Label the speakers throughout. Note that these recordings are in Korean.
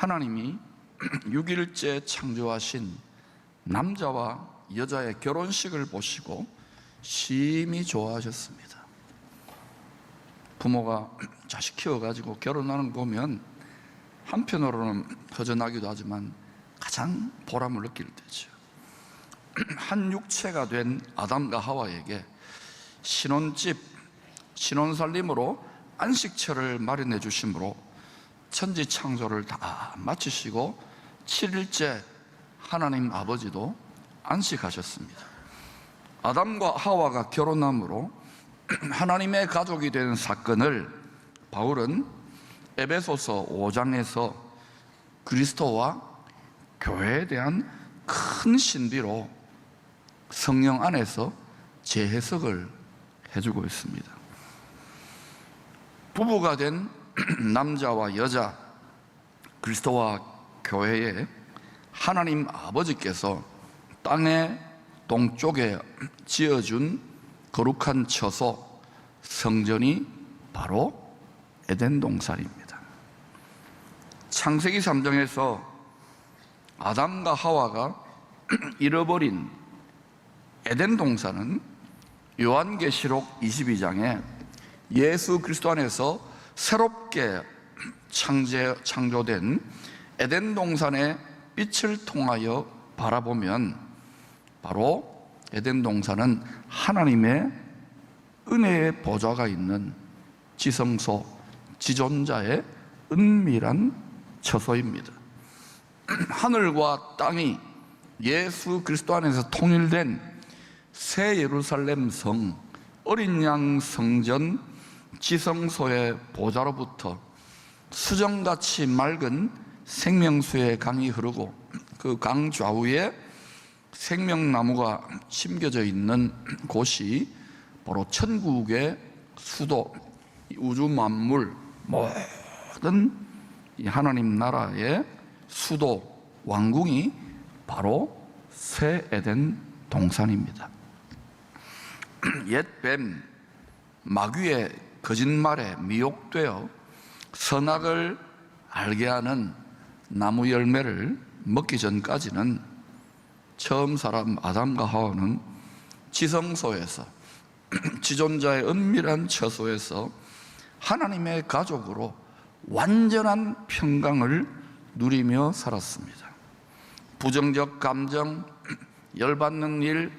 Speaker 1: 하나님이 6일째 창조하신 남자와 여자의 결혼식을 보시고 심히 좋아하셨습니다. 부모가 자식 키워가지고 결혼하는 거 보면 한편으로는 허전하기도 하지만 가장 보람을 느낄 때죠. 한 육체가 된 아담과 하와에게 신혼살림으로 안식처를 마련해 주심으로 천지 창조를 다 마치시고 7일째 하나님 아버지도 안식하셨습니다. 아담과 하와가 결혼함으로 하나님의 가족이 되는 사건을 바울은 에베소서 5장에서 그리스도와 교회에 대한 큰 신비로 성령 안에서 재해석을 해주고 있습니다. 부부가 된 남자와 여자 그리스도와 교회에 하나님 아버지께서 땅의 동쪽에 지어준 거룩한 처소 성전이 바로 에덴 동산입니다. 창세기 3장에서 아담과 하와가 잃어버린 에덴 동산은 요한계시록 22장에 예수 그리스도 안에서 새롭게 창조된 에덴 동산의 빛을 통하여 바라보면 바로 에덴 동산은 하나님의 은혜의 보좌가 있는 지성소, 지존자의 은밀한 처소입니다. 하늘과 땅이 예수 그리스도 안에서 통일된 새 예루살렘 성, 어린 양 성전 지성소의 보좌로부터 수정같이 맑은 생명수의 강이 흐르고 그 강 좌우에 생명나무가 심겨져 있는 곳이 바로 천국의 수도, 우주 만물 모든 하나님 나라의 수도, 왕궁이 바로 새 에덴 동산입니다. 옛 뱀, 마귀의 거짓말에 미혹되어 선악을 알게 하는 나무 열매를 먹기 전까지는 처음 사람 아담과 하와는 지성소에서 지존자의 은밀한 처소에서 하나님의 가족으로 완전한 평강을 누리며 살았습니다. 부정적 감정, 열받는 일,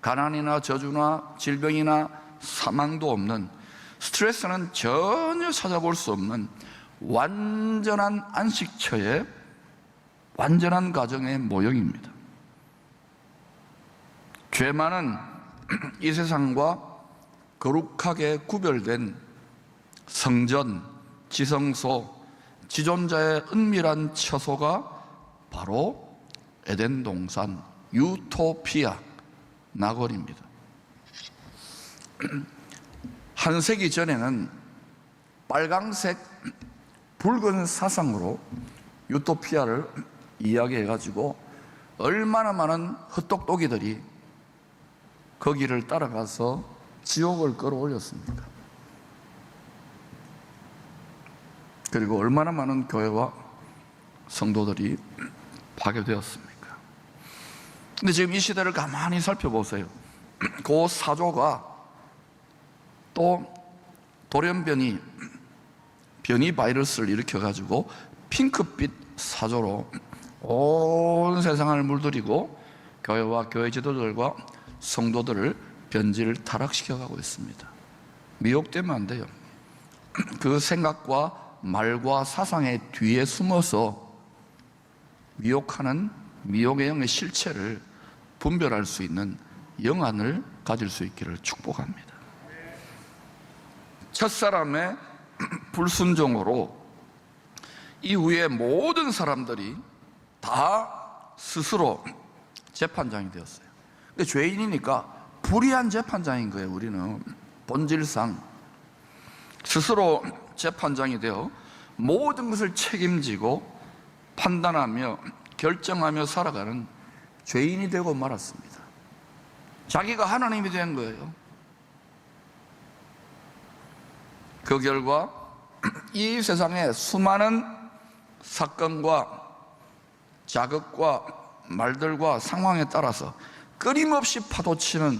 Speaker 1: 가난이나 저주나 질병이나 사망도 없는, 스트레스는 전혀 찾아볼 수 없는 완전한 안식처의 완전한 가정의 모형입니다. 죄 많은 이 세상과 거룩하게 구별된 성전, 지성소, 지존자의 은밀한 처소가 바로 에덴 동산, 유토피아, 나골입니다. 한 세기 전에는 빨강색, 붉은 사상으로 유토피아를 이야기해가지고 얼마나 많은 헛똑똑이들이 거기를 따라가서 지옥을 끌어올렸습니까? 그리고 얼마나 많은 교회와 성도들이 파괴되었습니까? 근데 지금 이 시대를 가만히 살펴보세요. 그 사조가 또 돌연변이 바이러스를 일으켜가지고 핑크빛 사조로 온 세상을 물들이고 교회와 교회 지도자들과 성도들을 변질 타락시켜가고 있습니다. 미혹되면 안 돼요. 그 생각과 말과 사상의 뒤에 숨어서 미혹하는 미혹의 영의 실체를 분별할 수 있는 영안을 가질 수 있기를 축복합니다. 첫사람의 불순종으로 이후에 모든 사람들이 다 스스로 재판장이 되었어요. 근데 죄인이니까 불의한 재판장인 거예요. 우리는 본질상 스스로 재판장이 되어 모든 것을 책임지고 판단하며 결정하며 살아가는 죄인이 되고 말았습니다. 자기가 하나님이 된 거예요. 그 결과 이 세상에 수많은 사건과 자극과 말들과 상황에 따라서 끊임없이 파도치는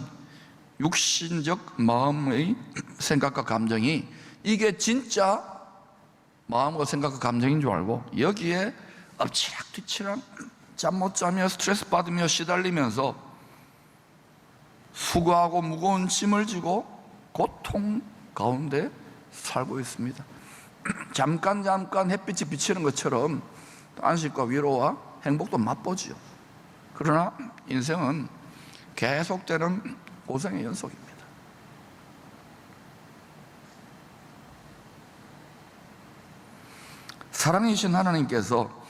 Speaker 1: 육신적 마음의 생각과 감정이 이게 진짜 마음과 생각과 감정인 줄 알고 여기에 엎치락뒤치락 잠 못 자며 스트레스 받으며 시달리면서 수고하고 무거운 짐을 지고 고통 가운데 살고 있습니다. 잠깐 햇빛이 비치는 것처럼 안식과 위로와 행복도 맛보지요. 그러나 인생은 계속되는 고생의 연속입니다. 사랑이신 하나님께서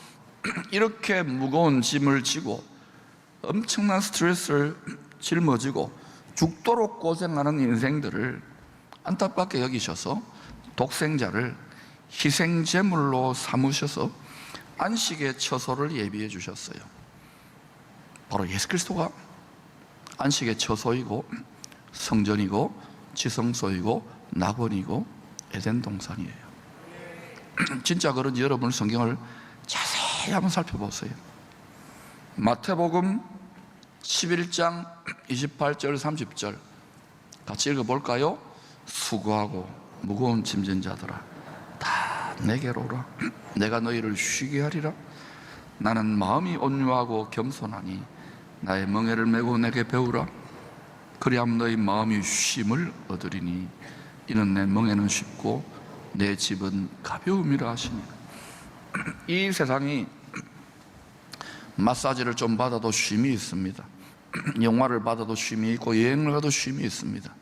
Speaker 1: 이렇게 무거운 짐을 지고 엄청난 스트레스를 짊어지고 죽도록 고생하는 인생들을 안타깝게 여기셔서 독생자를 희생제물로 삼으셔서 안식의 처소를 예비해 주셨어요. 바로 예수 그리스도가 안식의 처소이고 성전이고 지성소이고 낙원이고 에덴 동산이에요. 진짜 그런지 여러분 성경을 자세히 한번 살펴보세요. 마태복음 11장 28절 30절 같이 읽어볼까요? 수고하고 무거운 짐진 자들아 다 내게로 오라. 내가 너희를 쉬게 하리라. 나는 마음이 온유하고 겸손하니 나의 멍에를 메고 내게 배우라. 그리하면 너희 마음이 쉼을 얻으리니 이는 내 멍에는 쉽고 내 집은 가벼움이라 하시니. 이 세상이 마사지를 좀 받아도 쉼이 있습니다. 영화를 받아도 쉼이 있고 여행을 가도 쉼이 있습니다.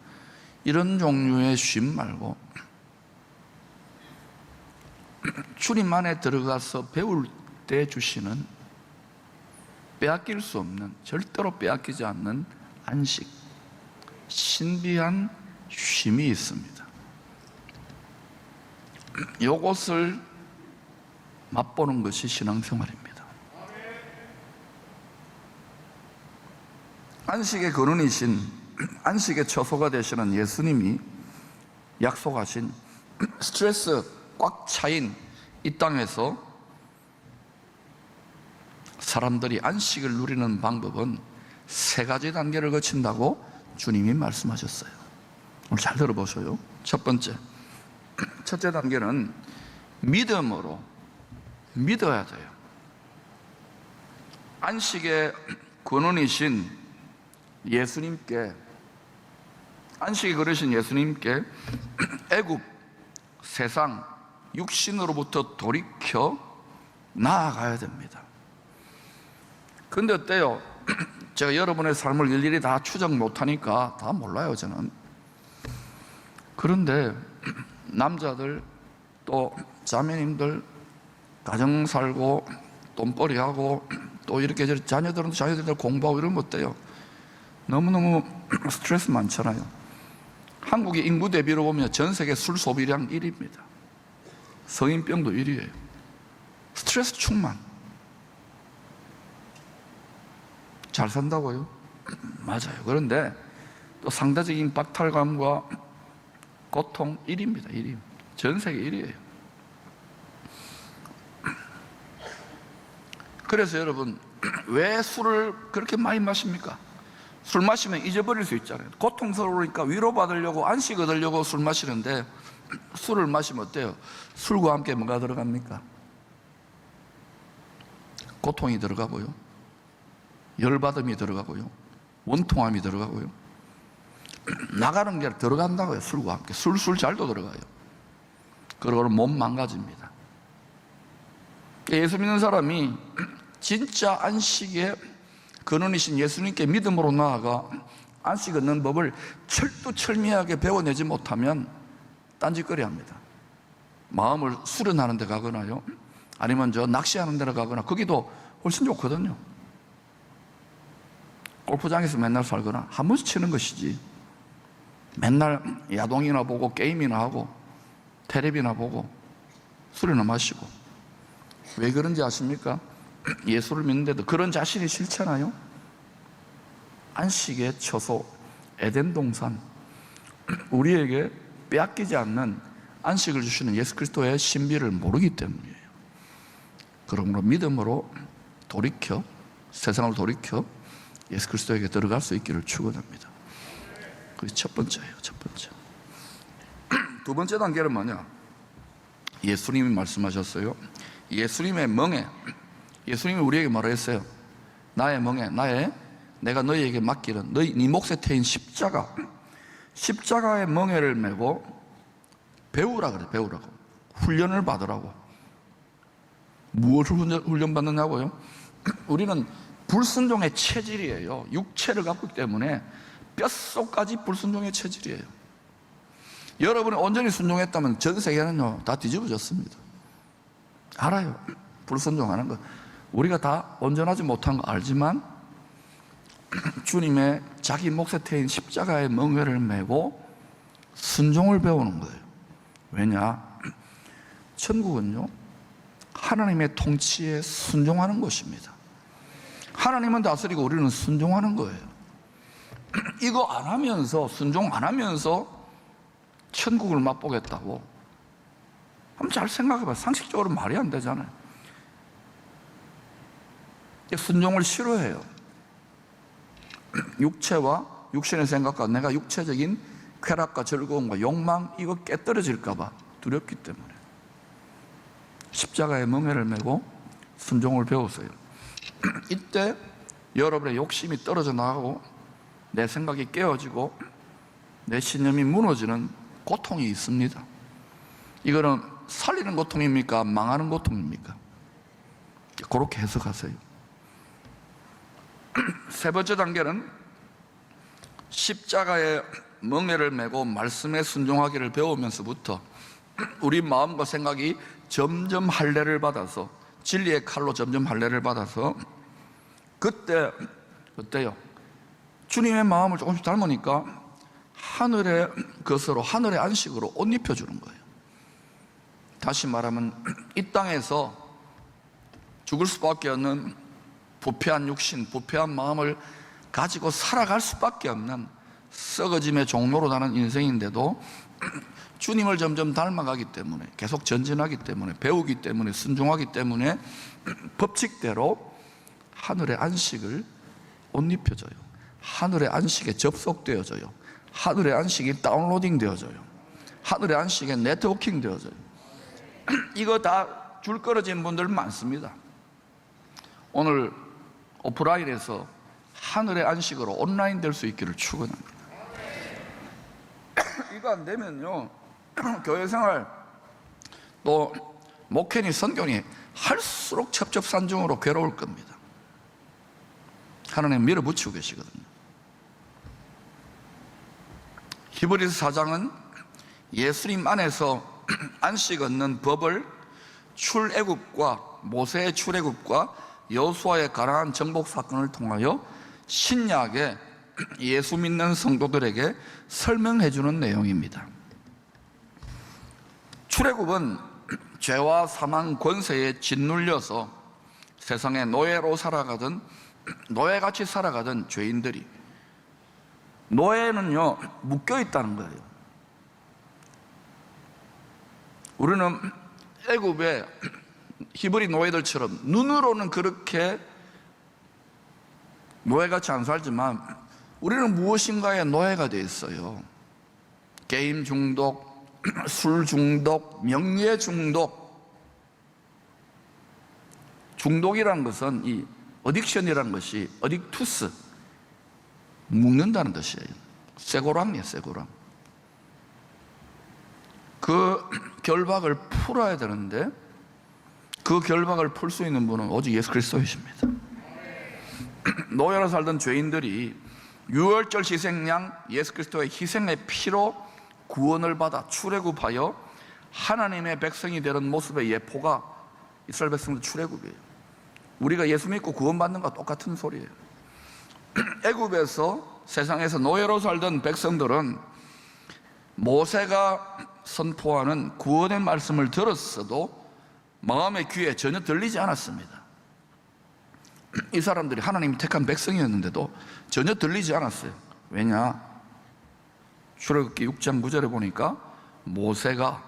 Speaker 1: 이런 종류의 쉼 말고 주님 안에 들어가서 배울 때 주시는 빼앗길 수 없는, 절대로 빼앗기지 않는 안식, 신비한 쉼이 있습니다. 이것을 맛보는 것이 신앙생활입니다. 안식의 근원이신, 안식의 처소가 되시는 예수님이 약속하신 스트레스 꽉 차인 이 땅에서 사람들이 안식을 누리는 방법은 세 가지 단계를 거친다고 주님이 말씀하셨어요. 오늘 잘 들어보셔요. 첫 번째, 첫째 단계는 믿음으로 믿어야 돼요. 안식의 근원이신 예수님께, 안식이 그러신 예수님께 애굽, 세상, 육신으로부터 돌이켜 나아가야 됩니다. 근데 어때요? 제가 여러분의 삶을 일일이 다 추적 못하니까 다 몰라요, 저는. 그런데 남자들 또 자매님들 가정 살고 돈벌이하고 또 이렇게 자녀들은 자녀들 공부하고 이러면 어때요? 너무너무 스트레스 많잖아요. 한국의 인구 대비로 보면 전 세계 술 소비량 1위입니다. 성인병도 1위예요. 스트레스 충만. 잘 산다고요? 맞아요. 그런데 또 상대적인 박탈감과 고통 1위입니다. 1위. 전 세계 1위예요. 그래서 여러분, 왜 술을 그렇게 많이 마십니까? 술 마시면 잊어버릴 수 있잖아요. 고통스러우니까 위로받으려고 안식 얻으려고 술 마시는데 술을 마시면 어때요? 술과 함께 뭐가 들어갑니까? 고통이 들어가고요, 열받음이 들어가고요, 원통함이 들어가고요, 나가는 게 들어간다고요. 술과 함께 술잘도 들어가요. 그러고 몸 망가집니다. 예수 믿는 사람이 진짜 안식의 근원이신 예수님께 믿음으로 나아가 안식 얻는 법을 철두철미하게 배워내지 못하면 딴짓거리 합니다. 마음을 수련하는 데 가거나요, 아니면 낚시하는 데로 가거나, 거기도 훨씬 좋거든요. 골프장에서 맨날 살거나 한 번씩 치는 것이지, 맨날 야동이나 보고 게임이나 하고 텔레비나 보고 술이나 마시고. 왜 그런지 아십니까? 예수를 믿는데도 그런 자신이 싫잖아요. 안식의 처소 에덴 동산, 우리에게 빼앗기지 않는 안식을 주시는 예수 그리스도의 신비를 모르기 때문이에요. 그러므로 믿음으로 돌이켜 세상을 돌이켜 예수 그리스도에게 들어갈 수 있기를 축원합니다. 그게 첫 번째예요. 첫 번째. 두 번째 단계는 뭐냐? 예수님이 말씀하셨어요. 예수님의 멍에, 예수님이 우리에게 뭐라 했어요? 나의 멍에, 내가 너희에게 맡기는 네 몫에 태인 십자가의 멍에를 메고 배우라 그래. 배우라고, 훈련을 받으라고. 무엇을 훈련받느냐고요? 우리는 불순종의 체질이에요. 육체를 갖고 있기 때문에 뼛속까지 불순종의 체질이에요. 여러분이 온전히 순종했다면 전 세계는요 다 뒤집어졌습니다. 알아요. 불순종하는 거 우리가 다 온전하지 못한 거 알지만 주님의 자기 몫에 태인 십자가의 멍에를 메고 순종을 배우는 거예요. 왜냐? 천국은요 하나님의 통치에 순종하는 것입니다. 하나님은 다스리고 우리는 순종하는 거예요. 이거 안 하면서, 순종 안 하면서 천국을 맛보겠다고 한번 잘 생각해봐요. 상식적으로 말이 안 되잖아요. 순종을 싫어해요. 육체와 육신의 생각과 내가 육체적인 쾌락과 즐거움과 욕망 이거 깨떨어질까 봐 두렵기 때문에 십자가의 멍에를 메고 순종을 배우세요. 이때 여러분의 욕심이 떨어져 나가고 내 생각이 깨어지고 내 신념이 무너지는 고통이 있습니다. 이거는 살리는 고통입니까? 망하는 고통입니까? 그렇게 해석하세요. 세 번째 단계는 십자가의 멍에를 메고 말씀에 순종하기를 배우면서부터 우리 마음과 생각이 점점 할례를 받아서 진리의 칼로 점점 할례를 받아서 그때 어때요? 주님의 마음을 조금씩 닮으니까 하늘의 것으로 하늘의 안식으로 옷 입혀주는 거예요. 다시 말하면 이 땅에서 죽을 수밖에 없는 부패한 육신, 부패한 마음을 가지고 살아갈 수밖에 없는 썩어짐의 종로로 가는 인생인데도 주님을 점점 닮아가기 때문에 계속 전진하기 때문에 배우기 때문에 순종하기 때문에 법칙대로 하늘의 안식을 옷 입혀져요. 하늘의 안식에 접속되어져요. 하늘의 안식이 다운로딩 되어져요. 하늘의 안식에 네트워킹 되어져요. 이거 다 줄 끊어진 분들 많습니다. 오늘 오프라인에서 하늘의 안식으로 온라인 될 수 있기를 축원합니다. 이거 안 되면요 교회 생활 또 목회니 선교니 할수록 첩첩산중으로 괴로울 겁니다. 하나님 밀어붙이고 계시거든요. 히브리서 4장은 예수님 안에서 안식 얻는 법을 출애굽과 모세의 출애굽과 여호수아의 가나안 정복 사건을 통하여 신약에 예수 믿는 성도들에게 설명해 주는 내용입니다. 출애굽은 죄와 사망 권세에 짓눌려서 세상에 노예로 살아가던 노예같이 살아가던 죄인들이, 노예는요 묶여 있다는 거예요. 우리는 애굽의 히브리 노예들처럼 눈으로는 그렇게 노예같이 안 살지만 우리는 무엇인가에 노예가 되어 있어요. 게임 중독, 술 중독, 명예 중독. 중독이라는 것은 이 어딕션이라는 것이 어딕투스, 묶는다는 것이에요. 쇠고랑이에요, 쇠고랑. 그 결박을 풀어야 되는데 그 결박을 풀 수 있는 분은 오직 예수 그리스도이십니다. 노예로 살던 죄인들이 유월절 희생양 예수 그리스도의 희생의 피로 구원을 받아 출애굽하여 하나님의 백성이 되는 모습의 예포가 이스라엘 백성들 출애굽이에요. 우리가 예수 믿고 구원받는 것과 똑같은 소리예요. 애굽에서 세상에서 노예로 살던 백성들은 모세가 선포하는 구원의 말씀을 들었어도 마음의 귀에 전혀 들리지 않았습니다. 이 사람들이 하나님이 택한 백성이었는데도 전혀 들리지 않았어요. 왜냐? 출애굽기 6장 9절에 보니까 모세가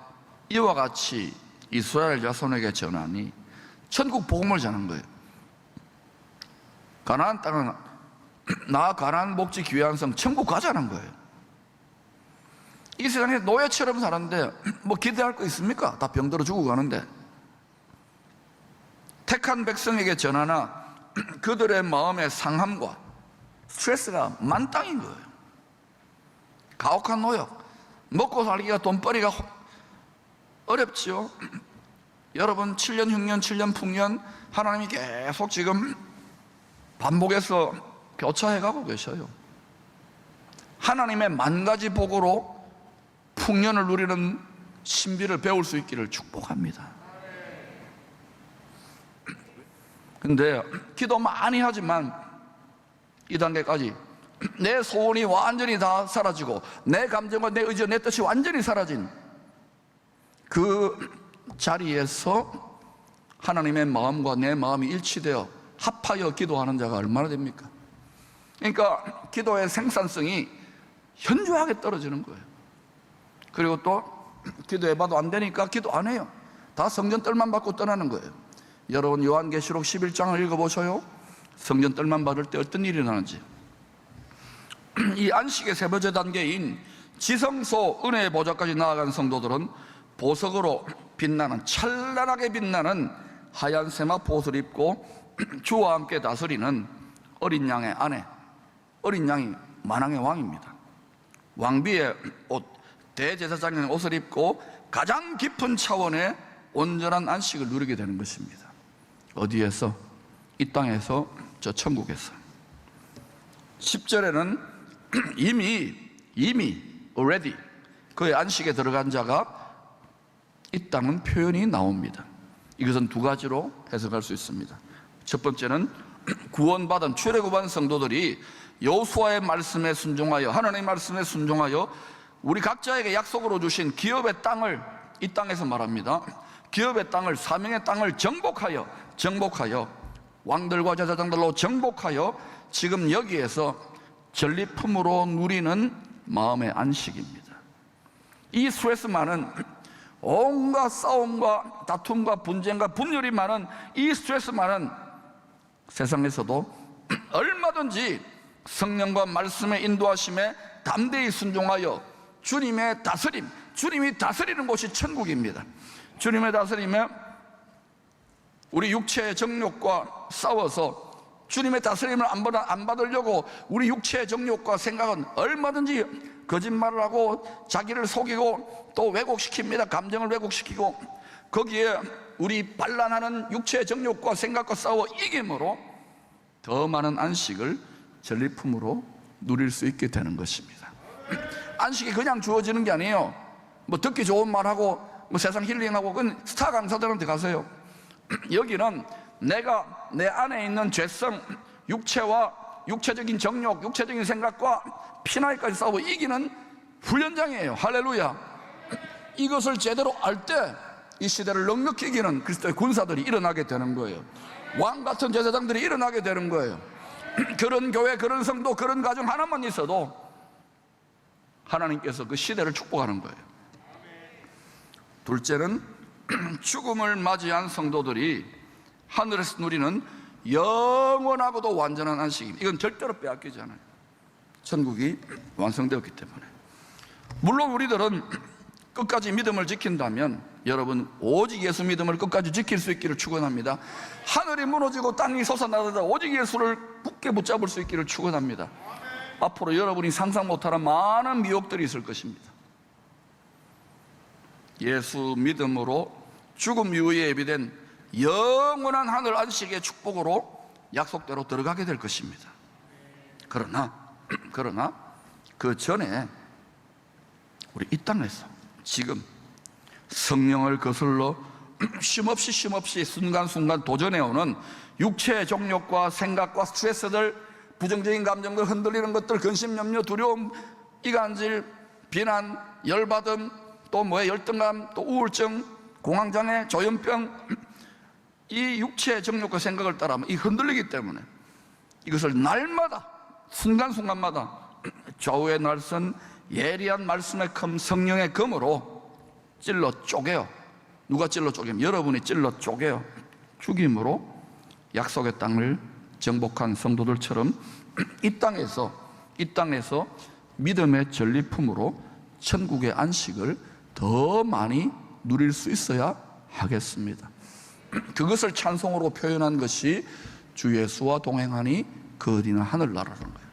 Speaker 1: 이와 같이 이스라엘 자손에게 전하니 천국 복음을 전하는 거예요. 가나안 땅은 나 가나안 목지 귀한 성 천국 가자는 거예요. 이 세상에 노예처럼 살았는데 뭐 기대할 거 있습니까? 다 병들어 죽고 가는데. 택한 백성에게 전하나 그들의 마음의 상함과 스트레스가 만땅인 거예요. 가혹한 노역, 먹고 살기가 돈벌이가 어렵지요. 여러분 7년 흉년 7년 풍년 하나님이 계속 지금 반복해서 교차해가고 계셔요. 하나님의 만 가지 복으로 풍년을 누리는 신비를 배울 수 있기를 축복합니다. 근데 기도 많이 하지만 이 단계까지 내 소원이 완전히 다 사라지고 내 감정과 내 의지와 내 뜻이 완전히 사라진 그 자리에서 하나님의 마음과 내 마음이 일치되어 합하여 기도하는 자가 얼마나 됩니까? 그러니까 기도의 생산성이 현저하게 떨어지는 거예요. 그리고 또 기도해봐도 안 되니까 기도 안 해요. 다 성전 뜰만 받고 떠나는 거예요. 여러분 요한계시록 11장을 읽어보셔요. 성전 뜰만 받을 때 어떤 일이 일어나는지. 이 안식의 세 번째 단계인 지성소 은혜의 보좌까지 나아간 성도들은 보석으로 빛나는 찬란하게 빛나는 하얀 세마포 옷을 입고 주와 함께 다스리는 어린 양의 아내, 어린 양이 만왕의 왕입니다. 왕비의 옷, 대제사장의 옷을 입고 가장 깊은 차원의 온전한 안식을 누리게 되는 것입니다. 어디에서? 이 땅에서, 저 천국에서. 10절에는 이미 already 그의 안식에 들어간 자가 있다는 표현이 나옵니다. 이것은 두 가지로 해석할 수 있습니다. 첫 번째는 구원받은 출애굽한 성도들이 여호수아의 말씀에 순종하여, 하나님의 말씀에 순종하여 우리 각자에게 약속으로 주신 기업의 땅을, 이 땅에서 말합니다. 기업의 땅을, 사명의 땅을 정복하여 왕들과 제사장들로 정복하여 지금 여기에서 전리품으로 누리는 마음의 안식입니다. 이 스트레스 많은, 온갖 싸움과 다툼과 분쟁과 분열이 많은 이 스트레스 많은 세상에서도 얼마든지 성령과 말씀의 인도하심에 담대히 순종하여 주님의 다스림, 주님이 다스리는 곳이 천국입니다. 주님의 다스림에 우리 육체의 정욕과 싸워서 주님의 다스림을 안 받으려고 우리 육체의 정욕과 생각은 얼마든지 거짓말을 하고 자기를 속이고 또 왜곡시킵니다. 감정을 왜곡시키고 거기에 우리 반란하는 육체의 정욕과 생각과 싸워 이김으로 더 많은 안식을 전리품으로 누릴 수 있게 되는 것입니다. 안식이 그냥 주어지는 게 아니에요. 뭐 듣기 좋은 말하고 뭐 세상 힐링하고 그건 스타 강사들한테 가세요. 여기는 내가 내 안에 있는 죄성, 육체와 육체적인 정욕, 육체적인 생각과 피나이까지 싸워 이기는 훈련장이에요. 할렐루야. 이것을 제대로 알 때 이 시대를 넉넉히 이기는 그리스도의 군사들이 일어나게 되는 거예요. 왕 같은 제사장들이 일어나게 되는 거예요. 그런 교회, 그런 성도, 그런 가정 하나만 있어도 하나님께서 그 시대를 축복하는 거예요. 둘째는 죽음을 맞이한 성도들이 하늘에서 누리는 영원하고도 완전한 안식입니다. 이건 절대로 빼앗기지 않아요. 천국이 완성되었기 때문에. 물론 우리들은 끝까지 믿음을 지킨다면 여러분 오직 예수 믿음을 끝까지 지킬 수 있기를 축원합니다. 하늘이 무너지고 땅이 솟아나다 오직 예수를 굳게 붙잡을 수 있기를 축원합니다. 앞으로 여러분이 상상 못하는 많은 미혹들이 있을 것입니다. 예수 믿음으로 죽음 이후에 예비된 영원한 하늘 안식의 축복으로 약속대로 들어가게 될 것입니다. 그러나 그 전에 우리 이 땅에서 지금 성령을 거슬러 쉼없이 순간순간 도전해오는 육체의 정욕과 생각과 스트레스들, 부정적인 감정들, 흔들리는 것들, 근심, 염려, 두려움, 이간질, 비난, 열받음, 또 열등감, 또 우울증, 공황장애, 조현병, 이 육체의 정욕과 생각을 따라하면 이 흔들리기 때문에 이것을 날마다 순간순간마다 좌우의 날선 예리한 말씀의 금, 성령의 금으로 찔러 쪼개요. 누가 찔러 쪼개면 여러분이 찔러 쪼개요. 죽임으로 약속의 땅을 정복한 성도들처럼 이 땅에서 믿음의 전리품으로 천국의 안식을 더 많이 누릴 수 있어야 하겠습니다. 그것을 찬송으로 표현한 것이 주 예수와 동행하니 거리는 하늘나라라는 거예요.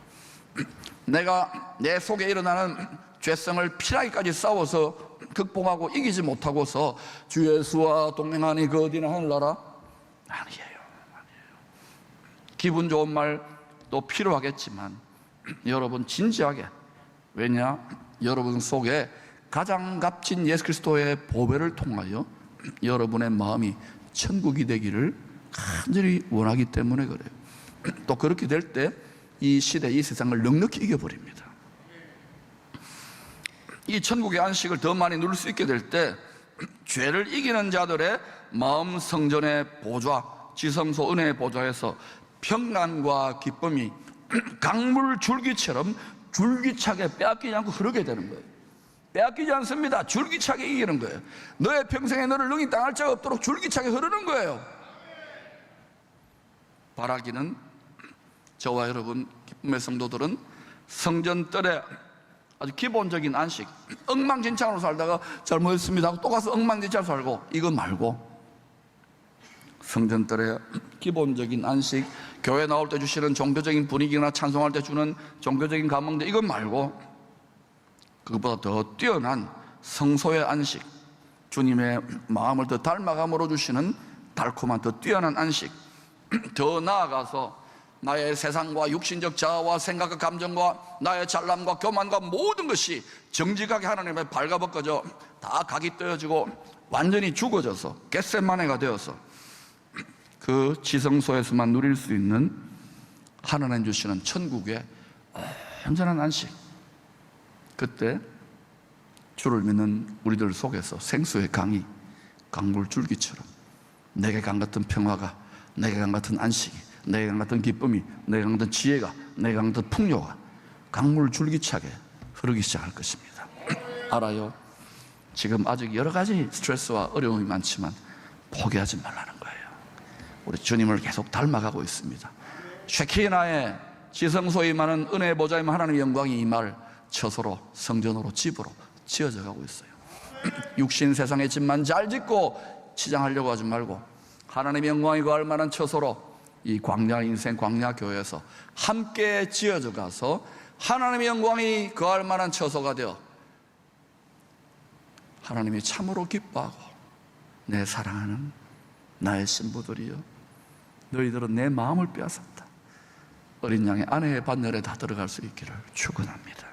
Speaker 1: 내가 내 속에 일어나는 죄성을 피나기까지 싸워서 극복하고 이기지 못하고서 주 예수와 동행하니 그 어디나 하늘나라? 아니에요. 기분 좋은 말도 필요하겠지만 여러분 진지하게, 왜냐? 여러분 속에 가장 값진 예수 그리스도의 보배를 통하여 여러분의 마음이 천국이 되기를 간절히 원하기 때문에 그래요. 또 그렇게 될 때 이 시대, 이 세상을 넉넉히 이겨버립니다. 이 천국의 안식을 더 많이 누릴 수 있게 될 때 죄를 이기는 자들의 마음 성전의 보좌, 지성소 은혜의 보좌에서 평안과 기쁨이 강물 줄기처럼 줄기차게 빼앗기지 않고 흐르게 되는 거예요. 빼앗기지 않습니다. 줄기차게 이기는 거예요. 너의 평생에 너를 능히 당할 자가 없도록 줄기차게 흐르는 거예요. 바라기는 저와 여러분 기쁨의 성도들은 성전뜰에 아주 기본적인 안식, 엉망진창으로 살다가 잘못했습니다 하고 또 가서 엉망진창으로 살고, 이거 말고 성전뜰에 기본적인 안식, 교회 나올 때 주시는 종교적인 분위기나 찬송할 때 주는 종교적인 감흥들, 이거 말고 그것보다 더 뛰어난 성소의 안식, 주님의 마음을 더 닮아감으로 주시는 달콤한 더 뛰어난 안식, 더 나아가서 나의 세상과 육신적 자아와 생각과 감정과 나의 잘남과 교만과 모든 것이 정직하게 하나님의 발가벗겨져 다 각이 떠여지고 완전히 죽어져서 겟세마네가 되어서 그 지성소에서만 누릴 수 있는 하나님 주시는 천국의 온전한 안식, 그때 주를 믿는 우리들 속에서 생수의 강이 강물 줄기처럼 내게 강 같은 평화가, 내게 강 같은 안식이, 내게 강 같은 기쁨이, 내게 강 같은 지혜가, 내게 강 같은 풍요가 강물 줄기차게 흐르기 시작할 것입니다. 알아요? 지금 아직 여러 가지 스트레스와 어려움이 많지만 포기하지 말라는 거예요. 우리 주님을 계속 닮아가고 있습니다. 쉐키나의 지성소에 임하는 은혜의 보좌에 임한 하나님의 영광이 임할 처소로, 성전으로, 집으로 지어져 가고 있어요. 육신 세상의 집만 잘 짓고 치장하려고 하지 말고 하나님의 영광이 거할 만한 처소로 이 광야 인생, 광야 교회에서 함께 지어져 가서 하나님의 영광이 거할 만한 처소가 되어 하나님이 참으로 기뻐하고, 내 사랑하는 나의 신부들이여, 너희들은 내 마음을 빼앗았다, 어린 양의 아내의 반열에 다 들어갈 수 있기를 축원합니다.